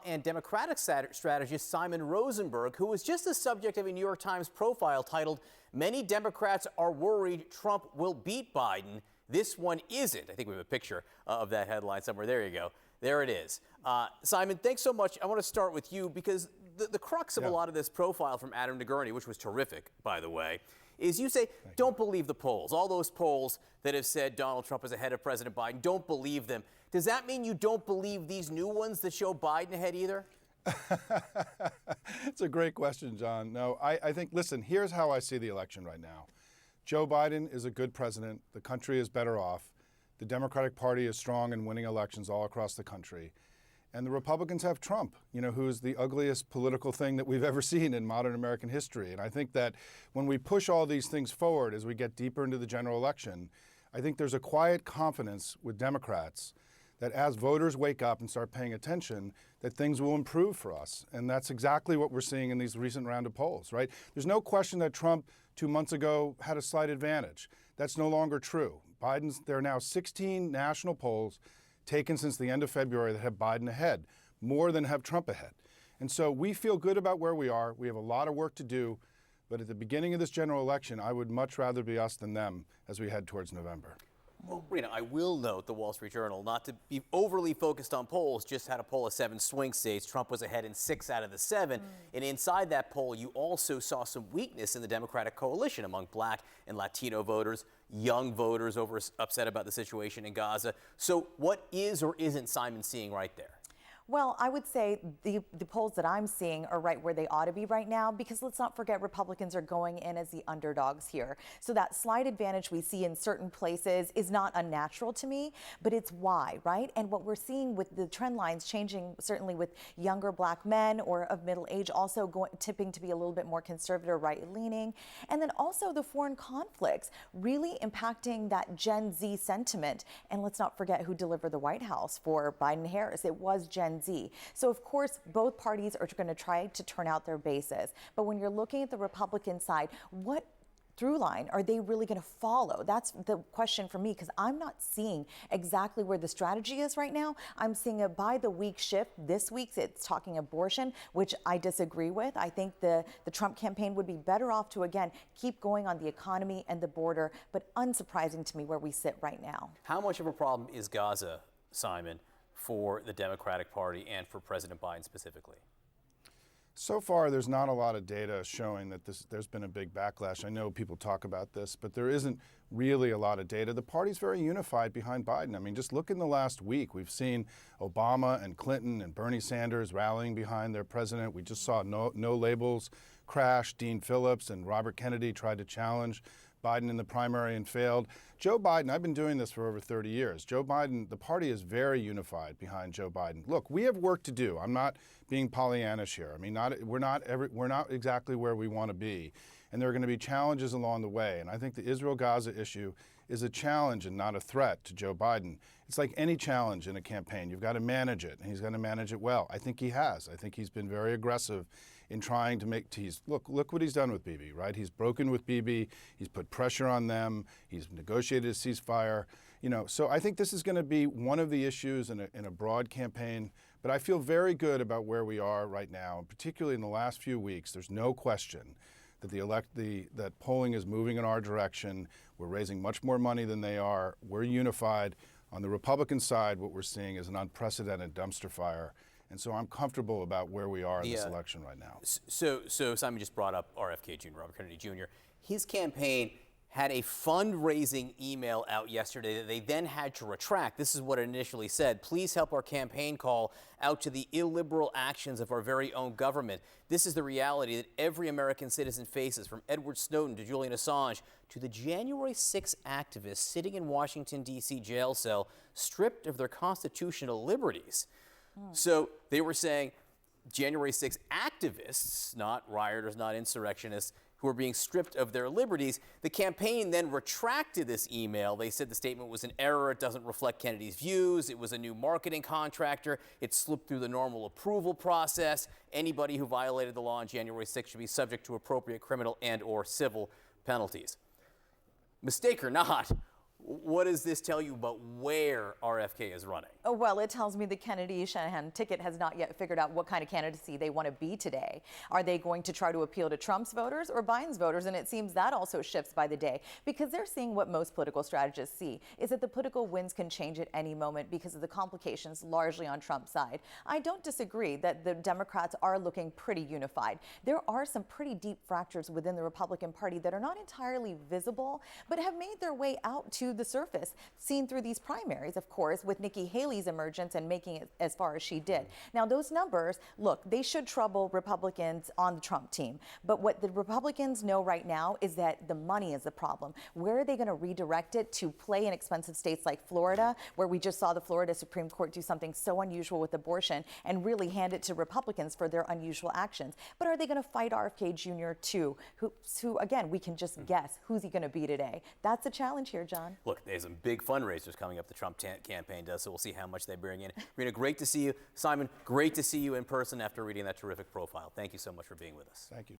and Democratic strategist Simon Rosenberg, who was just the subject of a New York Times profile titled, "Many Democrats Are Worried Trump Will Beat Biden. This One Isn't." I think we have a picture of that headline somewhere. There you go. There it is. Simon, thanks so much. I want to start with you because the crux of a lot of this profile from Adam Nagurney, which was terrific, by the way, is you say, don't believe the polls. All those polls that have said Donald Trump is ahead of President Biden, don't believe them. Does that mean you don't believe these new ones that show Biden ahead either? It's a great question, John. No, I think, listen, here's how I see the election right now. Joe Biden is a good president. The country is better off. The Democratic Party is strong in winning elections all across the country. And the Republicans have Trump, who's the ugliest political thing that we've ever seen in modern American history. And I think that when we push all these things forward as we get deeper into the general election, I think there's a quiet confidence with Democrats that as voters wake up and start paying attention, that things will improve for us. And that's exactly what we're seeing in these recent round of polls, right? There's no question that Trump 2 months ago had a slight advantage. That's no longer true. There are now 16 national polls taken since the end of February that have Biden ahead, more than have Trump ahead. And so we feel good about where we are. We have a lot of work to do. But at the beginning of this general election, I would much rather be us than them as we head towards November. Well, Rina, I will note the Wall Street Journal, not to be overly focused on polls, just had a poll of 7 swing states. Trump was ahead in 6 out of the 7. And inside that poll, you also saw some weakness in the Democratic coalition among Black and Latino voters, young voters upset about the situation in Gaza. So what is or isn't Simon seeing right there? Well, I would say the polls that I'm seeing are right where they ought to be right now, because let's not forget Republicans are going in as the underdogs here. So that slight advantage we see in certain places is not unnatural to me, but it's why, right? And what we're seeing with the trend lines changing, certainly with younger Black men or of middle age also tipping to be a little bit more conservative, right-leaning. And then also the foreign conflicts really impacting that Gen Z sentiment. And let's not forget who delivered the White House for Biden-Harris. It was Gen Z. So of course, both parties are going to try to turn out their bases. But when you're looking at the Republican side, what through line are they really going to follow? That's the question for me, because I'm not seeing exactly where the strategy is right now. I'm seeing a by the week shift. This week it's talking abortion, which I disagree with. I think the Trump campaign would be better off to, again, keep going on the economy and the border, but unsurprising to me where we sit right now. How much of a problem is Gaza, Simon, for the Democratic Party and for President Biden specifically? So far, there's not a lot of data showing that there's been a big backlash. I know people talk about this, but there isn't really a lot of data. The party's very unified behind Biden. I mean, just look in the last week. We've seen Obama and Clinton and Bernie Sanders rallying behind their president. We just saw No Labels crash. Dean Phillips and Robert Kennedy tried to challenge Biden in the primary and failed. Joe Biden, I've been doing this for over 30 years. Joe Biden, the party is very unified behind Joe Biden. Look, we have work to do. I'm not being Pollyannish here. I mean, we're not exactly where we want to be. And there are going to be challenges along the way. And I think the Israel-Gaza issue is a challenge and not a threat to Joe Biden. It's like any challenge in a campaign. You've got to manage it, and he's going to manage it well. I think he has. I think he's been very aggressive in trying to make teas. Look what he's done with Bibi, right? He's broken with Bibi. He's put pressure on them. He's negotiated a ceasefire. So I think this is going to be one of the issues in a broad campaign. But I feel very good about where we are right now, and particularly in the last few weeks. There's no question that that polling is moving in our direction. We're raising much more money than they are. We're unified. On the Republican side, what we're seeing is an unprecedented dumpster fire. And so I'm comfortable about where we are in this election right now. So Simon just brought up RFK Jr., Robert Kennedy Jr. His campaign had a fundraising email out yesterday that they then had to retract. This is what it initially said: "Please help our campaign call out to the illiberal actions of our very own government. This is the reality that every American citizen faces, from Edward Snowden to Julian Assange to the January 6 activists sitting in Washington, D.C. jail cell, stripped of their constitutional liberties." So they were saying January 6 activists, not rioters, not insurrectionists, who are being stripped of their liberties. The campaign then retracted this email. They said the statement was an error. It doesn't reflect Kennedy's views. It was a new marketing contractor. It slipped through the normal approval process. Anybody who violated the law on January 6 should be subject to appropriate criminal and/or civil penalties. Mistake or not, what does this tell you about where RFK is running? Well, it tells me the Kennedy-Shanahan ticket has not yet figured out what kind of candidacy they want to be today. Are they going to try to appeal to Trump's voters or Biden's voters? And it seems that also shifts by the day, because they're seeing what most political strategists see, is that the political winds can change at any moment because of the complications largely on Trump's side. I don't disagree that the Democrats are looking pretty unified. There are some pretty deep fractures within the Republican Party that are not entirely visible, but have made their way out to the surface, seen through these primaries, of course, with Nikki Haley's emergence and making it as far as she did. Now, those numbers, look, they should trouble Republicans on the Trump team. But what the Republicans know right now is that the money is the problem. Where are they going to redirect it to play in expensive states like Florida, where we just saw the Florida Supreme Court do something so unusual with abortion and really hand it to Republicans for their unusual actions? But are they going to fight RFK Jr. too? Who again, we can just guess who's he going to be today. That's a challenge here, John. Look, there's some big fundraisers coming up the Trump campaign does, so we'll see how much they bring in. Rina, great to see you. Simon, great to see you in person after reading that terrific profile. Thank you so much for being with us. Thank you.